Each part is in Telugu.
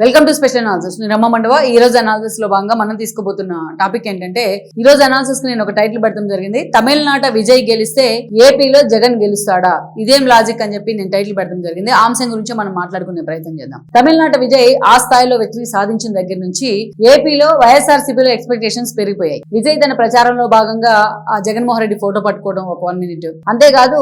Welcome to special analysis. నేను రమ్మ మండవ. ఈ రోజు అనాలిసిస్ లో భాగంగా మనం తీసుకోబోతున్న టాపిక్ ఏంటంటే, ఈ రోజు అనాలిసిస్ కి నేను ఒక టైటిల్ పెడతాం జరిగింది, తమిళనాట విజయ్ గెలిస్తే ఏపీలో జగన్ గెలుస్తాడా, ఇదేం లాజిక్ అని చెప్పి నేను టైటిల్ పెడతాం జరిగింది. ఆ అంశం గురించి మనం మాట్లాడుకునే ప్రయత్నం చేద్దాం. తమిళనాట విజయ్ ఆ స్థాయిలో వ్యక్తి సాధించిన దగ్గర నుంచి ఏపీలో వైఎస్ఆర్సీపీలో ఎక్స్పెక్టేషన్స్ పెరిగిపోయాయి. విజయ్ తన ప్రచారంలో భాగంగా ఆ జగన్మోహన్ రెడ్డి ఫోటో పట్టుకోవడం ఒక 1 minute. అంతేకాదు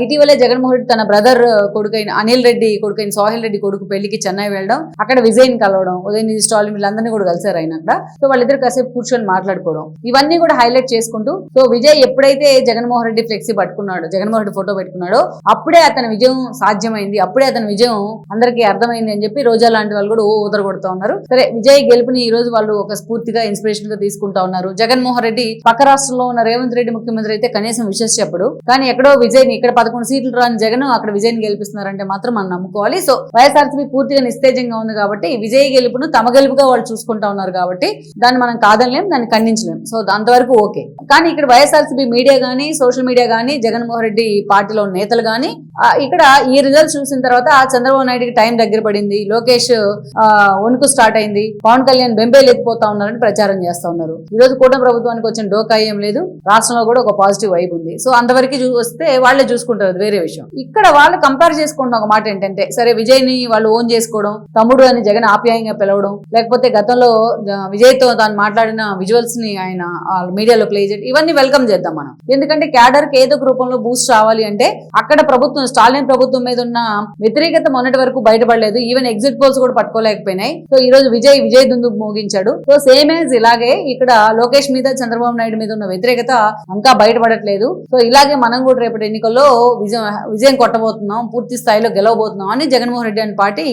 ఇటీవలే జగన్మోహన్ రెడ్డి తన బ్రదర్ కొడుకైన అనిల్ రెడ్డి కొడుకైన సోహెల్ రెడ్డి కొడుకు పెళ్లికి చెన్నై వెళ్ళడం, అక్కడ విజయ్ ని కలవడం, ఉదయనిధి స్టాలిన్ వీళ్ళందరినీ కూడా కలిసారు ఆయన అక్కడ. సో వాళ్ళిద్దరు కాసేపు కూర్చొని మాట్లాడుకోవడం, ఇవన్నీ కూడా హైలైట్ చేసుకుంటూ, సో విజయ్ ఎప్పుడైతే జగన్మోహన్ రెడ్డి ఫ్లెక్సీ పట్టుకున్నాడో, జగన్మోహన్ రెడ్డి ఫోటో పెట్టుకున్నాడో, అప్పుడే అతని విజయం సాధ్యమైంది, అప్పుడే అతని విజయం అందరికీ అర్థమైంది అని చెప్పి రోజా లాంటి వాళ్ళు కూడా ఊదరగొడుతూ ఉన్నారు. సరే, విజయ్ గెలుపుని ఈ రోజు వాళ్ళు ఒక స్ఫూర్తిగా ఇన్స్పిరేషన్ గా తీసుకుంటా ఉన్నారు. జగన్మోహన్ రెడ్డి పక్క రాష్ట్రంలో ఉన్న రేవంత్ రెడ్డి ముఖ్యమంత్రి అయితే కనీసం విషస్ చెప్పడు, కానీ ఎక్కడో విజయ్ ని, ఇక్కడ 11 సీట్లు రాని జగన్ అక్కడ విజయ్ ని గెలిపిస్తున్నారంటే మాత్రం మనం నమ్ముకోవాలి. సో వైఎస్ఆర్సీపీ పూర్తిగా నిస్తేజంగా ఉంది కాబట్టి విజయ్ గెలుపును తమ గెలుపుగా వాళ్ళు చూసుకుంటా ఉన్నారు కాబట్టి దాన్ని మనం కాదనలేం, దాన్ని ఖండించలేం. సో అంతవరకు ఓకే. కానీ ఇక్కడ వైఎస్ఆర్సీపీ మీడియా గానీ, సోషల్ మీడియా గానీ, జగన్మోహన్ రెడ్డి పార్టీలో నేతలు గానీ ఇక్కడ ఈ రిజల్ట్స్ చూసిన తర్వాత చంద్రబాబు నాయుడుకి టైం దగ్గర పడింది, లోకేష్ వణుకు స్టార్ట్ అయింది, పవన్ కళ్యాణ్ బెంబేలు ఎత్తిపోతా ఉన్నారని ప్రచారం చేస్తా ఉన్నారు. ఈ రోజు కూటమి ప్రభుత్వానికి వచ్చిన డోకా ఏం లేదు, రాష్ట్రంలో కూడా ఒక పాజిటివ్ వైబ్ ఉంది. సో అంతవరకు వస్తే వాళ్ళే చూసుకుంటారు, అది వేరే విషయం. ఇక్కడ వాళ్ళు కంపేర్ చేసుకుంటున్న ఒక మాట ఏంటంటే, సరే విజయ్ ని వాళ్ళు ఓన్ చేసుకోవడం, తమ్ముడు అని జగన్ ఆప్యాయంగా పిలవడం, లేకపోతే గతంలో విజయ్ తో తాను మాట్లాడిన విజువల్స్ ని ఆయన మీడియాలో ప్లే చేయడం, ఇవన్నీ వెల్కమ్ చేద్దాం మనం. ఎందుకంటే క్యాడర్ కి ఏదో ఒక రూపంలో బూస్ట్ రావాలి అంటే అక్కడ ప్రభుత్వం, స్టాలిన్ ప్రభుత్వం మీద ఉన్న వ్యతిరేకత మొన్నటి వరకు బయటపడలేదు, ఈవెన్ ఎగ్జిట్ పోల్స్ కూడా పట్టుకోలేకపోయినాయి. సో ఈ రోజు విజయ్ దుందుకు మోగించాడు. సో సేమ్ యాజ్ ఇలాగే ఇక్కడ లోకేష్ మీద, చంద్రబాబు నాయుడు మీద ఉన్న వ్యతిరేకత ఇంకా బయటపడట్లేదు. సో ఇలాగే మనం కూడా రేపటి ఎన్నికల్లో విజయం కొట్టబోతున్నాం, పూర్తి స్థాయిలో గెలవబోతున్నాం అని జగన్మోహన్ రెడ్డి అనే పార్టీ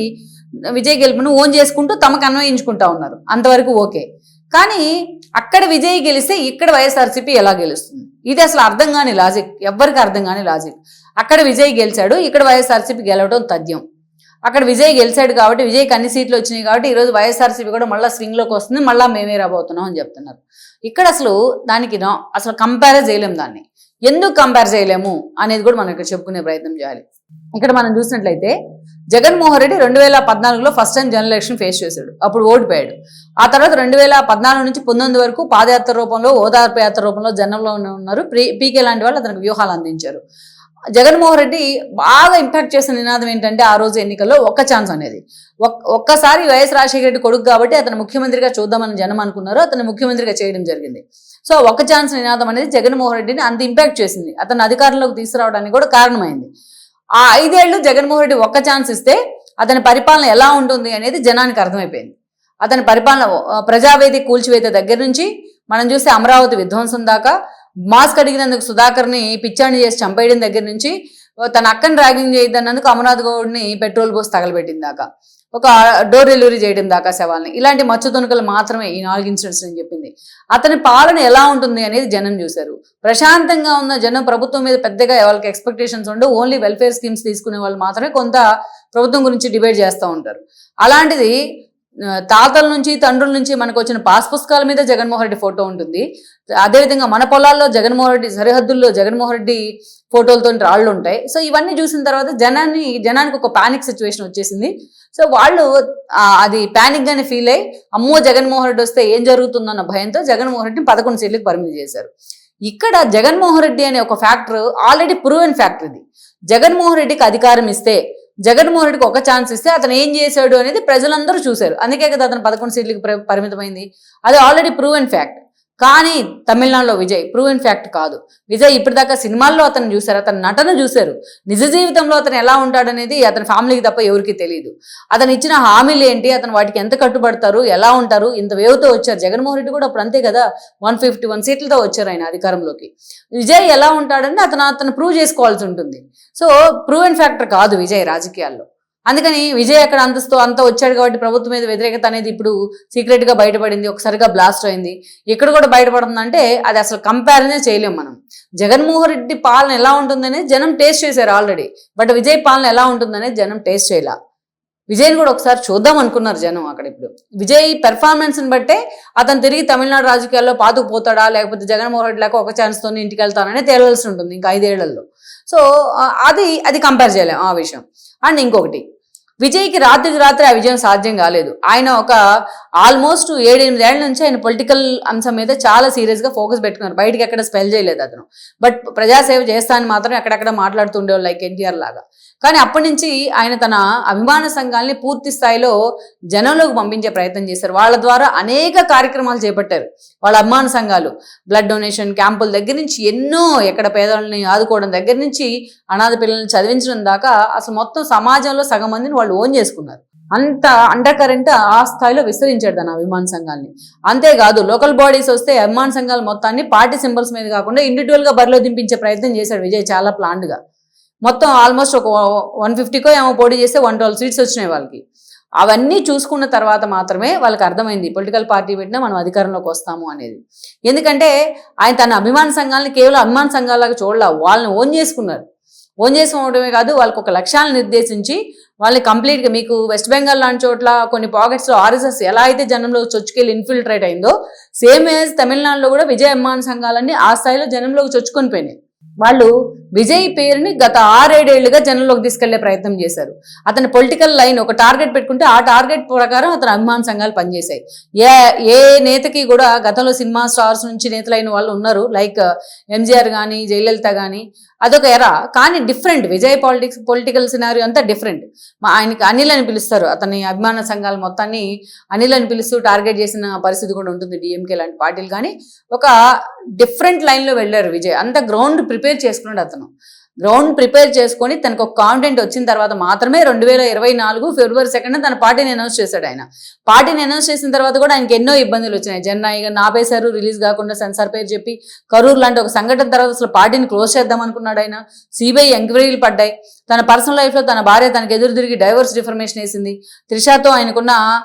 విజయ్ గెలుపును ఓన్ చేసుకుంటూ తమకు అన్వయించుకుంటా ఉన్నారు. అంతవరకు ఓకే. కానీ అక్కడ విజయ్ గెలిస్తే ఇక్కడ వైఎస్ఆర్సీపీ ఎలా గెలుస్తుంది? ఇది అసలు అర్థం కాని లాజిక్, ఎవ్వరికి అర్థం కాని లాజిక్. అక్కడ విజయ్ గెలిచాడు, ఇక్కడ వైఎస్ఆర్సీపీ గెలవడం తథ్యం. అక్కడ విజయ్ గెలిచాడు కాబట్టి, విజయ్కి అన్ని సీట్లు వచ్చినాయి కాబట్టి ఈరోజు వైఎస్ఆర్సీపీ కూడా మళ్ళీ స్వింగ్ లోకి వస్తుంది, మళ్ళీ మేమే రాబోతున్నాం అని చెప్తున్నారు. ఇక్కడ అసలు దానికి అసలు కంపేర్ చేయలేము. దాన్ని ఎందుకు కంపేర్ చేయలేము అనేది కూడా మనం ఇక్కడ చెప్పుకునే ప్రయత్నం చేయాలి. ఇక్కడ మనం చూసినట్లయితే జగన్మోహన్ రెడ్డి 2014లో first time general election face చేశాడు, అప్పుడు ఓడిపోయాడు. ఆ తర్వాత 2014 నుంచి 19 వరకు పాదయాత్ర రూపంలో, ఓదార్పు యాత్ర రూపంలో జనంలో ఉన్నారు. పీకే లాంటి వాళ్ళు అతనికి వ్యూహాలు అందించారు. జగన్మోహన్ రెడ్డి బాగా ఇంపాక్ట్ చేసిన నినాదం ఏంటంటే, ఆ రోజు ఎన్నికల్లో ఒక్క ఛాన్స్ అనేది. ఒక్కసారి వైఎస్ రాజశేఖర రెడ్డి కొడుకు కాబట్టి అతను ముఖ్యమంత్రిగా చూద్దామని జనం అనుకున్నారు, అతను ముఖ్యమంత్రిగా చేయడం జరిగింది. సో ఒక్క ఛాన్స్ నినాదం అనేది జగన్మోహన్ రెడ్డిని అంత ఇంపాక్ట్ చేసింది, అతను అధికారంలోకి తీసుకురావడానికి కూడా కారణమైంది. ఆ 5 ఏళ్లు జగన్మోహన్ రెడ్డి ఒక్క ఛాన్స్ ఇస్తే అతని పరిపాలన ఎలా ఉంటుంది అనేది జనానికి అర్థమైపోయింది. అతని పరిపాలన ప్రజావేదిక కూల్చివేత దగ్గర నుంచి మనం చూస్తే అమరావతి విధ్వంసం దాకా, మాస్క్ అడిగినందుకు సుధాకర్ని పిచ్చాణి చేసి చంపేయడం దగ్గర నుంచి, తన అక్కని ర్యాగింగ్ చేయద్దన్నందుకు అమర్నాథ్ గౌడ్ని పెట్రోల్ పోసి తగలబెట్టిన దాకా, ఒక డోర్ డెలివరీ చేయడం దాకా శవాల్ని, ఇలాంటి మచ్చు తుణుకలు మాత్రమే ఈ 4 ఇన్సిడెంట్స్ అని చెప్పింది. అతని పాలన ఎలా ఉంటుంది అనేది జనం చూశారు. ప్రశాంతంగా ఉన్న జనం ప్రభుత్వం మీద పెద్దగా వాళ్ళకి ఎక్స్పెక్టేషన్స్ ఉండవు, ఓన్లీ వెల్ఫేర్ స్కీమ్స్ తీసుకునే వాళ్ళు మాత్రమే కొంత ప్రభుత్వం గురించి డిబేట్ చేస్తూ ఉంటారు. అలాంటిది తాతల నుంచి, తండ్రుల నుంచి మనకు వచ్చిన పాస్ పుస్తకాల మీద జగన్మోహన్ రెడ్డి ఫోటో ఉంటుంది. అదేవిధంగా మన పొలాల్లో జగన్మోహన్ రెడ్డి, సరిహద్దుల్లో జగన్మోహన్ రెడ్డి ఫోటోలతో రాళ్ళు ఉంటాయి. సో ఇవన్నీ చూసిన తర్వాత జనానికి ఒక పానిక్ సిచ్యువేషన్ వచ్చేసింది. సో వాళ్ళు అది ప్యానిక్ గానే ఫీల్ అయ్యి, అమ్మో జగన్మోహన్ రెడ్డి వస్తే ఏం జరుగుతుందన్న భయంతో జగన్మోహన్ రెడ్డిని 11 సీట్లకు పరిమితి చేశారు. ఇక్కడ జగన్మోహన్ రెడ్డి అనే ఒక ఫ్యాక్టర్ ఆల్రెడీ ప్రూవెన్ ఫ్యాక్టర్. ఇది జగన్మోహన్ రెడ్డికి అధికారం ఇస్తే, జగన్మోహన్ రెడ్డికి ఒక ఛాన్స్ ఇస్తే అతను ఏం చేశాడు అనేది ప్రజలందరూ చూశారు. అందుకే కదా అతను 11 సీట్లకు పరిమితమైంది. అది ఆల్రెడీ ప్రూవెన్ ఫ్యాక్ట్. కానీ తమిళనాడులో విజయ్ ప్రూవెన్ ఫ్యాక్ట్ కాదు. విజయ్ ఇప్పటిదాకా సినిమాల్లో అతను చూశారు, అతని నటన చూశారు, నిజ జీవితంలో అతను ఎలా ఉంటాడనేది అతని ఫ్యామిలీకి తప్ప ఎవరికి తెలియదు. అతను ఇచ్చిన హామీలు ఏంటి, అతను వాటికి ఎంత కట్టుబడతారు, ఎలా ఉంటారు, ఇంత వేవుతో వచ్చారు. జగన్మోహన్ రెడ్డి కూడా అప్పుడు అంతే కదా, 151 సీట్లతో వచ్చారు ఆయన అధికారంలోకి. విజయ్ ఎలా ఉంటాడని అతను ప్రూవ్ చేసుకోవాల్సి ఉంటుంది. సో ప్రూవెన్ ఫ్యాక్టర్ కాదు విజయ్ రాజకీయాల్లో. అందుకని విజయ్ అక్కడ అంత వచ్చాడు కాబట్టి ప్రభుత్వం మీద వ్యతిరేకత అనేది ఇప్పుడు సీక్రెట్ గా బయటపడింది, ఒకసారిగా బ్లాస్ట్ అయింది. ఇక్కడ కూడా బయటపడుతుందంటే అది అసలు కంపారిజనే చేయలేం మనం. జగన్మోహన్ రెడ్డి పాలన ఎలా ఉంటుందనేది జనం టేస్ట్ చేశారు ఆల్రెడీ, బట్ విజయ్ పాలన ఎలా ఉంటుందనేది జనం టేస్ట్ చేయాల. విజయ్ని కూడా ఒకసారి చూద్దాం అనుకున్నారు జనం. అక్కడ ఇప్పుడు విజయ్ పెర్ఫార్మెన్స్ని బట్టే అతను తిరిగి తమిళనాడు రాజకీయాల్లో పాతుకుపోతాడా, లేకపోతే జగన్మోహన్ రెడ్డి లేక ఒక ఛాన్స్తో ఇంటికి వెళ్తాననే తేలాల్సి ఉంటుంది ఇంకా 5 ఏళ్లలో. సో అది కంపేర్ చేయలేం ఆ విషయం. అండ్ ఇంకొకటి, విజయ్కి రాత్రికి రాత్రి ఆ విజయం సాధ్యం కాలేదు. ఆయన ఒక ఆల్మోస్ట్ 7-8 ఏళ్ల నుంచి ఆయన పొలిటికల్ అంశం మీద చాలా సీరియస్గా ఫోకస్ పెట్టుకున్నారు. బయటకి ఎక్కడ స్పెల్ చేయలేదు అతను. బట్ ప్రజాసేవ చేస్తానని మాత్రం ఎక్కడెక్కడ మాట్లాడుతుండేవాళ్ళు లైక్ ఎన్టీఆర్ లాగా. కానీ అప్పటి నుంచి ఆయన తన అభిమాన సంఘాలని పూర్తి స్థాయిలో జనంలోకి పంపించే ప్రయత్నం చేశారు. వాళ్ళ ద్వారా అనేక కార్యక్రమాలు చేపట్టారు. వాళ్ళ అభిమాన సంఘాలు బ్లడ్ డొనేషన్ క్యాంపుల దగ్గర నుంచి ఎన్నో, ఎక్కడ పేదవాళ్ళని ఆదుకోవడం దగ్గర నుంచి అనాథ పిల్లల్ని చదివించడం దాకా అసలు మొత్తం సమాజంలో సగం మందిని వాళ్ళు ఓన్ చేసుకున్నారు. అంత అండర్ కరెంట్ ఆ స్థాయిలో విస్తరించాడు తన అభిమాన సంఘాలని. అంతేకాదు లోకల్ బాడీస్ వస్తే అభిమాన సంఘాల మొత్తాన్ని పార్టీ సింబల్స్ మీద కాకుండా ఇండివిజువల్గా బరిలో దింపించే ప్రయత్నం చేశాడు విజయ్ చాలా ప్లాన్డ్గా. మొత్తం ఆల్మోస్ట్ ఒక 150కో ఏమో పోటీ చేస్తే 112 సీట్స్ వచ్చినాయి వాళ్ళకి. అవన్నీ చూసుకున్న తర్వాత మాత్రమే వాళ్ళకి అర్థమైంది పొలిటికల్ పార్టీ పెట్టినా మనం అధికారంలోకి వస్తాము అనేది. ఎందుకంటే ఆయన తన అభిమాన సంఘాలని కేవలం అభిమాన సంఘాలాగా చూడాల, వాళ్ళని ఓన్ చేసుకున్నారు. ఓన్ చేసుకోవడమే కాదు, వాళ్ళకి ఒక లక్ష్యాలను నిర్దేశించి వాళ్ళని కంప్లీట్గా, మీకు వెస్ట్ బెంగాల్ లాంటి చోట్ల కొన్ని పాకెట్స్లో ఆర్ఎస్ఎస్ ఎలా అయితే జనంలో చొచ్చుకెళ్ళి ఇన్ఫిల్ట్రేట్ అయిందో, సేమ్ యాజ్ తమిళనాడులో కూడా విజయ్ అభిమాన సంఘాలన్నీ ఆ స్థాయిలో జనంలోకి చొచ్చుకొని పోయినాయి. వాళ్ళు విజయ్ పేరుని గత 6-7 ఏళ్లుగా జనంలోకి తీసుకెళ్లే ప్రయత్నం చేశారు. అతని పొలిటికల్ లైన్ ఒక టార్గెట్ పెట్టుకుంటే ఆ టార్గెట్ ప్రకారం అతని అభిమాన సంఘాలు పనిచేశాయి. ఏ నేతకి కూడా గతంలో సినిమా స్టార్స్ నుంచి నేతలైన వాళ్ళు ఉన్నారు, లైక్ ఎంజీఆర్ కానీ జయలలిత కానీ, అదొక ఎరా. కానీ డిఫరెంట్ విజయ్ పొలిటికల్ సినారియో అంతా డిఫరెంట్. ఆయనకి అనిల్ అని పిలుస్తారు, అతని అభిమాన సంఘాల మొత్తాన్ని అనిల్ అని పిలుస్తూ టార్గెట్ చేసిన పరిస్థితి కూడా ఉంటుంది డిఎంకే లాంటి పార్టీలు. కానీ ఒక డిఫరెంట్ లైన్లో వెళ్ళారు విజయ్. అంత గ్రౌండ్ ప్రిపేర్ చేసుకున్నాడు అతను. గ్రౌండ్ ప్రిపేర్ చేసుకొని తనకు ఒక కాన్ఫిడెంట్ వచ్చిన తర్వాత మాత్రమే 2024 ఫిబ్రవరి 2న తన పార్టీని అనౌన్స్ చేశాడు. ఆయన పార్టీని అనౌన్స్ చేసిన తర్వాత కూడా ఆయనకి ఎన్నో ఇబ్బందులు వచ్చినాయి. జననాయక ఆపేశారు, రిలీజ్ కాకుండా సెన్సార్ పేరు చెప్పి. కరూర్ లాంటి ఒక సంఘటన తర్వాత అసలు పార్టీని క్లోజ్ చేద్దాం అనుకున్నాడు ఆయన. సిబిఐ ఎంక్వైరీలు పడ్డాయి. తన పర్సనల్ లైఫ్లో తన భార్య తనకు ఎదురు తిరిగి డైవర్స్ డిఫర్మేషన్ వేసింది. త్రిషాతో ఆయనకున్న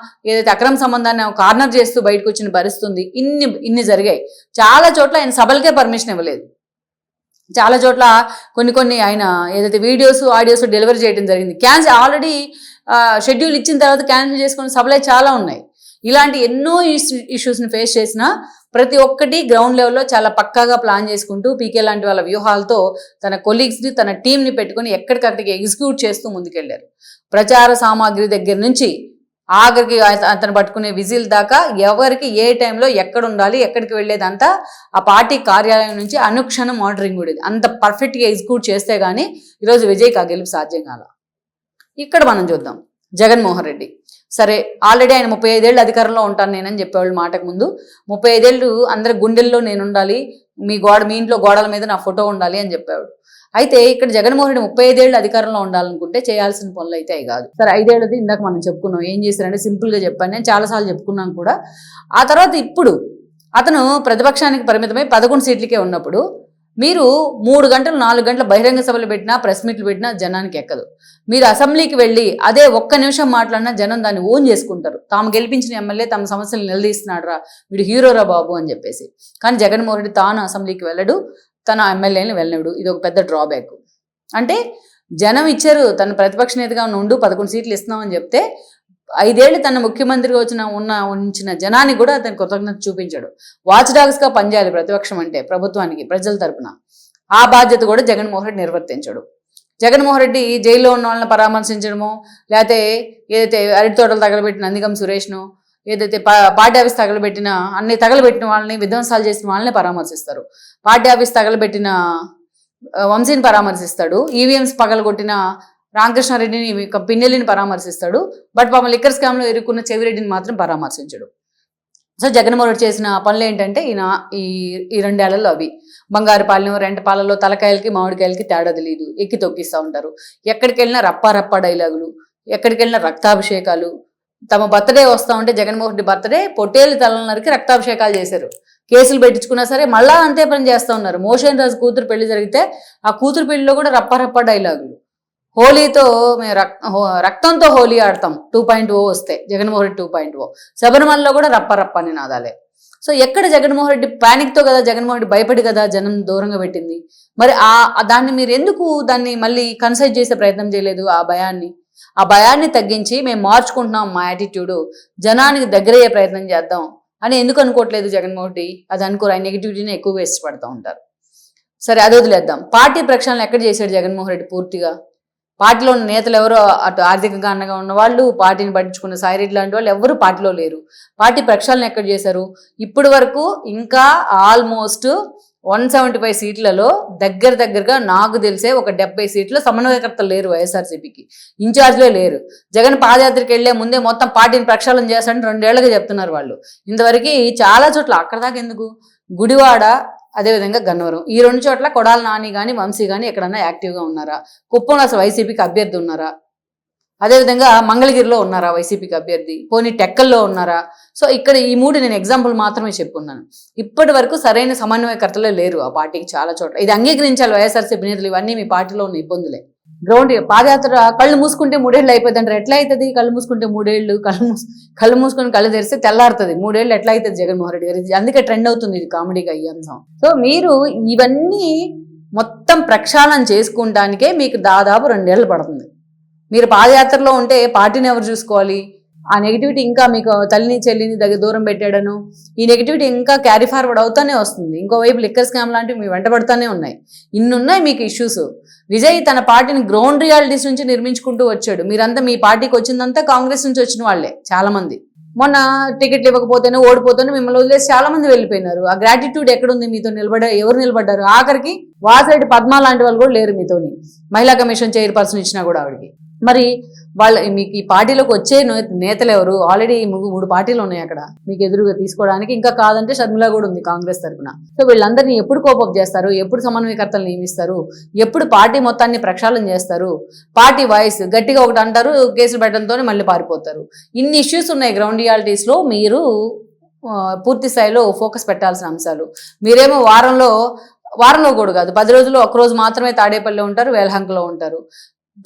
ఏదైతే అక్రమ సంబంధాన్ని కార్నర్ చేస్తూ బయటకు వచ్చిన పరిస్థితుంది. ఇన్ని జరిగాయి. చాలా చోట్ల ఆయన సభలకే పర్మిషన్ ఇవ్వలేదు. చాలా చోట్ల కొన్ని ఆయన ఏదైతే వీడియోస్ ఆడియోస్ డెలివరీ చేయడం జరిగింది. ఆల్రెడీ షెడ్యూల్ ఇచ్చిన తర్వాత క్యాన్సిల్ చేసుకునే సభలే చాలా ఉన్నాయి. ఇలాంటి ఎన్నో ఇష్యూస్ని ఫేస్ చేసిన ప్రతి ఒక్కటి గ్రౌండ్ లెవెల్లో చాలా పక్కాగా ప్లాన్ చేసుకుంటూ పీకే లాంటి వాళ్ళ వ్యూహాలతో తన కొలీగ్స్ని తన టీంని పెట్టుకుని ఎక్కడికక్కడికి ఎగ్జిక్యూట్ చేస్తూ ముందుకెళ్లారు. ప్రచార సామాగ్రి దగ్గర నుంచి ఆఖరికి అతను పట్టుకునే విజిల్ దాకా ఎవరికి ఏ టైంలో ఎక్కడ ఉండాలి, ఎక్కడికి వెళ్ళేదంతా ఆ పార్టీ కార్యాలయం నుంచి అనుక్షణం మానిటరింగ్ ఉండేది. అంత పర్ఫెక్ట్గా ఎగ్జిక్యూట్ చేస్తే కానీ ఈరోజు విజయ్కి ఆ గెలుపు సాధ్యం కాల. ఇక్కడ మనం చూద్దాం జగన్మోహన్ రెడ్డి. సరే, ఆల్రెడీ ఆయన 35 ఏళ్ళు అధికారంలో ఉంటాను నేనని చెప్పేవాళ్ళు మాటకు ముందు. 35 ఏళ్ళు అందరి గుండెల్లో నేను ఉండాలి, మీ ఇంట్లో గోడల మీద నా ఫోటో ఉండాలి అని చెప్పేవాడు. అయితే ఇక్కడ జగన్మోహన్ రెడ్డి 35 ఏళ్ళు అధికారంలో ఉండాలనుకుంటే చేయాల్సిన పనులు అయితే అవి కాదు. సరే, 5 ఏళ్ళది ఇందాక మనం చెప్పుకున్నాం. ఏం చేశారంటే సింపుల్గా చెప్పాను, నేను చాలాసార్లు చెప్పుకున్నాను కూడా. ఆ తర్వాత ఇప్పుడు అతను ప్రతిపక్షానికి పరిమితమై 11 సీట్లకే ఉన్నప్పుడు మీరు 3 గంటలు 4 గంటల బహిరంగ సభలు పెట్టినా ప్రెస్ మీట్లు పెట్టినా జనానికి ఎక్కదు. మీరు అసెంబ్లీకి వెళ్ళి అదే ఒక్క నిమిషం మాట్లాడినా జనం దాన్ని ఓన్ చేసుకుంటారు. తాము గెలిపించిన ఎమ్మెల్యే తమ సమస్యలు నిలదీస్తున్నాడు రా, వీడు హీరోరా బాబు అని చెప్పేసి. కానీ జగన్మోహన్ రెడ్డి తాను అసెంబ్లీకి వెళ్ళడు, తన ఎమ్మెల్యేని వెళ్ళడు. ఇది ఒక పెద్ద డ్రాబ్యాక్. అంటే జనం ఇచ్చారు, తన ప్రతిపక్ష నేతగా ఉండు 11 సీట్లు ఇస్తున్నామని చెప్తే 5 ఏళ్ళు తన ముఖ్యమంత్రిగా ఉంచిన జనానికి కూడా అతను కృతజ్ఞత చూపించాడు. వాచ్ డాగ్స్గా పనిచేయాలి ప్రతిపక్షం అంటే ప్రభుత్వానికి, ప్రజల తరపున. ఆ బాధ్యత కూడా జగన్మోహన్ రెడ్డి నిర్వర్తించాడు. జగన్మోహన్ రెడ్డి జైల్లో ఉన్న వాళ్ళని పరామర్శించడమో, లేకపోతే ఏదైతే అరటి తోటలు తగలబెట్టిన నందిగం సురేష్ను, ఏదైతే పార్టీ ఆఫీస్ తగలబెట్టిన వాళ్ళని, విధ్వంసాలు చేసిన వాళ్ళని పరామర్శిస్తారు. పార్టీ ఆఫీస్ తగలబెట్టిన వంశీని పరామర్శిస్తాడు. ఈవీఎంస్ పగలగొట్టిన రామకృష్ణారెడ్డిని, పిన్నెల్లిని పరామర్శిస్తాడు. బట్ పాపం లిక్కర్ స్కామ్లో ఇరుక్కున్న చెవిరెడ్డిని మాత్రం పరామర్శించడు. సో జగన్మోహన్ రెడ్డి చేసిన పనులు ఏంటంటే ఈయన ఈ 2 ఏళ్లలో అవి బంగారుపాలెం, రెంటపాలలో తలకాయలకి మామిడికాయలకి తేడా తెలియదు, ఎక్కి తొక్కిస్తూ ఉంటారు. ఎక్కడికి వెళ్ళినా రప్పా డైలాగులు, ఎక్కడికి వెళ్ళినా రక్తాభిషేకాలు. తమ బర్త్డే వస్తూ ఉంటే జగన్మోహన్ రెడ్డి బర్త్డే పొట్టేలు తలనరికి రక్తాభిషేకాలు చేశారు. కేసులు పెట్టించుకున్నా సరే మళ్ళా అంతే పని చేస్తూ ఉన్నారు. మోషన్ రాజు కూతురు పెళ్లి జరిగితే ఆ కూతురు పెళ్లిలో కూడా రప్పా డైలాగులు. హోలీతో మేము రక్తంతో హోలీ ఆడతాం 2.0 వస్తే జగన్మోహన్ రెడ్డి 2.0. శబరిమలలో కూడా రప్ప నినాదాలే. సో ఎక్కడ జగన్మోహన్ రెడ్డి ప్యానిక్తో కదా, జగన్మోహన్ రెడ్డి భయపడి కదా జనం దూరంగా పెట్టింది. మరి దాన్ని మీరు ఎందుకు దాన్ని మళ్ళీ కన్సల్ట్ చేసే ప్రయత్నం చేయలేదు? ఆ భయాన్ని తగ్గించి మేము మార్చుకుంటున్నాం మా యాటిట్యూడ్, జనానికి దగ్గరయ్యే ప్రయత్నం చేద్దాం అని ఎందుకు అనుకోవట్లేదు జగన్మోహన్ రెడ్డి? అది అనుకోరు, ఆయన నెగిటివిటీని ఎక్కువగా ఇష్టపడుతూ ఉంటారు. సరే, అది వదిలేద్దాం. పార్టీ ప్రక్షాళన ఎక్కడ చేశాడు జగన్మోహన్ రెడ్డి? పూర్తిగా పార్టీలో ఉన్న నేతలు ఎవరో అటు ఆర్థికంగా అండగా ఉన్న వాళ్ళు, పార్టీని పట్టించుకున్న సాయిరెడ్డి లాంటి వాళ్ళు ఎవరు పార్టీలో లేరు. పార్టీ ప్రక్షాళన ఎక్కడ చేశారు? ఇప్పటి వరకు ఇంకా ఆల్మోస్ట్ 175 సీట్లలో దగ్గరగా నాకు తెలిసే ఒక 70 సీట్లు సమన్వయకర్తలు లేరు వైఎస్ఆర్సీపీకి, ఇన్ఛార్జ్లే లేరు. జగన్ పాదయాత్రకి వెళ్లే ముందే మొత్తం పార్టీని ప్రక్షాళన చేస్తాడని 2 ఏళ్లుగా చెప్తున్నారు వాళ్ళు. ఇంతవరకు చాలా చోట్ల, అక్కడ దాకా ఎందుకు, గుడివాడ అదేవిధంగా గన్నవరం, ఈ 2 చోట్ల కొడాలి నాని కానీ వంశీ కానీ ఎక్కడన్నా యాక్టివ్గా ఉన్నారా? కుప్పంలో అసలు వైసీపీకి అభ్యర్థి ఉన్నారా? అదేవిధంగా మంగళగిరిలో ఉన్నారా వైసీపీకి అభ్యర్థి? పోనీ టెక్కల్లో ఉన్నారా? సో ఇక్కడ ఈ 3 నేను ఎగ్జాంపుల్ మాత్రమే చెప్పుకున్నాను. ఇప్పటి వరకు సరైన సమన్వయకర్తలే లేరు ఆ పార్టీకి చాలా చోట్ల. ఇది అంగీకరించాలి వైఎస్ఆర్సీపీ నేతలు. ఇవన్నీ మీ పార్టీలో ఉన్న ఇబ్బందులే. గ్రౌండ్ పాదయాత్ర కళ్ళు మూసుకుంటే 3 ఏళ్ళు అయిపోతుంది అంటారు. ఎట్లా అవుతుంది? కళ్ళు మూసుకుంటే 3 ఏళ్ళు, కళ్ళు మూసుకొని కళ్ళు తెరిస్తే తెల్లారుతుంది. 3 ఏళ్ళు ఎట్లా అవుతుంది జగన్మోహన్ రెడ్డి గారు? అందుకే ట్రెండ్ అవుతుంది ఇది కామెడీగా ఈ అంశం. సో మీరు ఇవన్నీ మొత్తం ప్రక్షాళన చేసుకుంటానికే మీకు దాదాపు 2 ఏళ్ళు పడుతుంది. మీరు పాదయాత్రలో ఉంటే పార్టీని ఎవరు చూసుకోవాలి? ఆ నెగిటివిటీ ఇంకా మీకు తల్లిని చెల్లిని దూరం పెట్టాడను, ఈ నెగిటివిటీ ఇంకా క్యారీ ఫార్వర్డ్ అవుతానే వస్తుంది. ఇంకోవైపు లిక్కర్ స్కామ్ లాంటివి మీ వెంటబడుతూనే ఉన్నాయి. ఇన్నున్నాయి మీకు ఇష్యూస్. విజయ్ తన పార్టీని గ్రౌండ్ రియాలిటీస్ నుంచి నిర్మించుకుంటూ వచ్చాడు. మీరంతా మీ పార్టీకి వచ్చిందంతా కాంగ్రెస్ నుంచి వచ్చిన వాళ్లే చాలా మంది. మొన్న టికెట్లు ఇవ్వకపోతేనే ఓడిపోతేనే మిమ్మల్ని వదిలేసి చాలా మంది వెళ్ళిపోయినారు. ఆ గ్రాటిట్యూడ్ ఎక్కడుంది? మీతో ఎవరు నిలబడ్డారు? ఆఖరికి వాసిరెడ్డి పద్మ లాంటి వాళ్ళు కూడా లేరు మీతోని. మహిళా కమిషన్ చైర్పర్సన్ ఇచ్చినా కూడా ఆవిడకి. మరి మీకు ఈ పార్టీలోకి వచ్చే నేతలు ఎవరు? ఆల్రెడీ 3 పార్టీలు ఉన్నాయి అక్కడ మీకు ఎదురుగా తీసుకోవడానికి. ఇంకా కాదంటే షర్మిల కూడా ఉంది కాంగ్రెస్ తరఫున. సో వీళ్ళందరినీ ఎప్పుడు కోపప్ చేస్తారు? ఎప్పుడు సమన్వయకర్తలు నియమిస్తారు? ఎప్పుడు పార్టీ మొత్తాన్ని ప్రక్షాళన చేస్తారు? పార్టీ వాయిస్ గట్టిగా ఒకటి అంటారు, కేసులు పెట్టడంతో మళ్ళీ పారిపోతారు. ఇన్ని ఇష్యూస్ ఉన్నాయి గ్రౌండ్ రియాలిటీస్లో. మీరు పూర్తి స్థాయిలో ఫోకస్ పెట్టాల్సిన అంశాలు. మీరేమో వారంలో కూడా కాదు, 10 రోజుల్లో 1 రోజు మాత్రమే తాడేపల్లిలో ఉంటారు, వేలహంకలో ఉంటారు.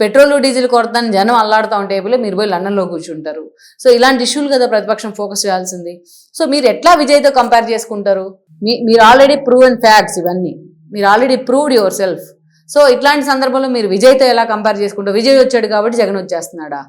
పెట్రోల్ డీజిల్ కొరతని జనం అల్లాడుతూ ఉంటే మీరు పోయి లండన్లో కూర్చుంటారు. సో ఇలాంటి ఇష్యూలు కదా ప్రతిపక్షం ఫోకస్ చేయాల్సింది. సో మీరు ఎట్లా విజయ్తో కంపేర్ చేసుకుంటారు? మీరు ఆల్రెడీ ప్రూవెన్ ఫ్యాక్ట్స్ ఇవన్నీ. మీరు already proved your self. So ఇట్లాంటి సందర్భంలో మీరు విజయ్తో ఎలా కంపేర్ చేసుకుంటారు? విజయ్ వచ్చాడు కాబట్టి జగన్ వచ్చేస్తున్నాడా?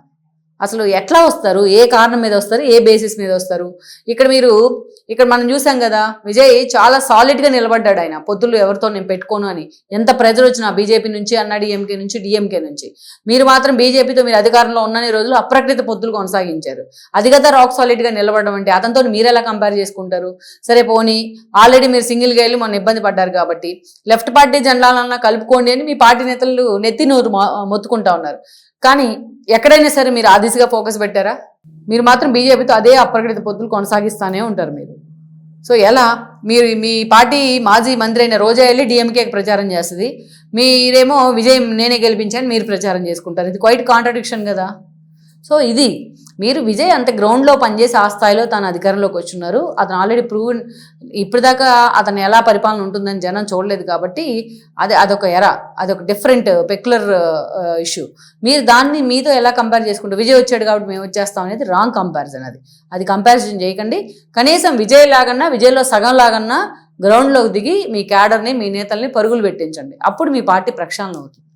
అసలు ఎట్లా వస్తారు? ఏ కారణం మీద వస్తారు? ఏ బేసిస్ మీద వస్తారు? ఇక్కడ మనం చూసాం కదా, విజయ్ చాలా సాలిడ్గా నిలబడ్డాడు. ఆయన పొత్తులు ఎవరితో నేను పెట్టుకోను అని. ఎంత ప్రెజర్ వచ్చినా బీజేపీ నుంచి అన్నా, డిఎంకే నుంచి, డిఎంకే నుంచి. మీరు మాత్రం బీజేపీతో మీరు అధికారంలో ఉన్నన్ని రోజులు అప్రకృత పొత్తులు కొనసాగించారు. అది కదా రాక్ సాలిడ్గా నిలబడడం అంటే. అతనితో మీరు ఎలా కంపేర్ చేసుకుంటారు? సరే పోనీ ఆల్రెడీ మీరు సింగిల్గా వెళ్ళి మొన్న ఇబ్బంది పడ్డారు కాబట్టి లెఫ్ట్ పార్టీ జెండాలన్నా కలుపుకోండి అని మీ పార్టీ నేతలు నెత్తి నోరు మొత్తుకుంటా ఉన్నారు. కానీ ఎక్కడైనా సరే మీరు ఆ దిశగా ఫోకస్ పెట్టారా? మీరు మాత్రం బీజేపీతో అదే అప్రకృత పొత్తులు కొనసాగిస్తానే ఉంటారు మీరు. సో ఎలా? మీ పార్టీ మాజీ మంత్రి అయిన రోజా వెళ్ళి డిఎంకేకి ప్రచారం చేస్తుంది, మీరేమో విజయ్ నేనే గెలిపించాను మీరు ప్రచారం చేసుకుంటారు. ఇది క్వైట్ కాంట్రడిక్షన్ కదా. సో ఇది మీరు విజయ్ అంత గ్రౌండ్లో పనిచేసి ఆ స్థాయిలో తాను అధికారంలోకి వచ్చున్నారు. అతను ఆల్రెడీ ప్రూవెన్. ఇప్పటిదాకా అతను ఎలా పరిపాలన ఉంటుందని జనం చూడలేదు కాబట్టి అదొక డిఫరెంట్ పెక్యులర్ ఇష్యూ. మీరు దాన్ని మీతో ఎలా కంపేర్ చేసుకుంటారు? విజయ్ వచ్చాడు కాబట్టి మేము వచ్చేస్తాం అనేది రాంగ్ కంపారిజన్. అది కంపారిజన్ చేయకండి. కనీసం విజయ్లో సగం లాగన్నా గ్రౌండ్లోకి దిగి మీ క్యాడర్ని, మీ నేతల్ని పరుగులు పెట్టించండి. అప్పుడు మీ పార్టీ ప్రక్షాళన అవుతుంది.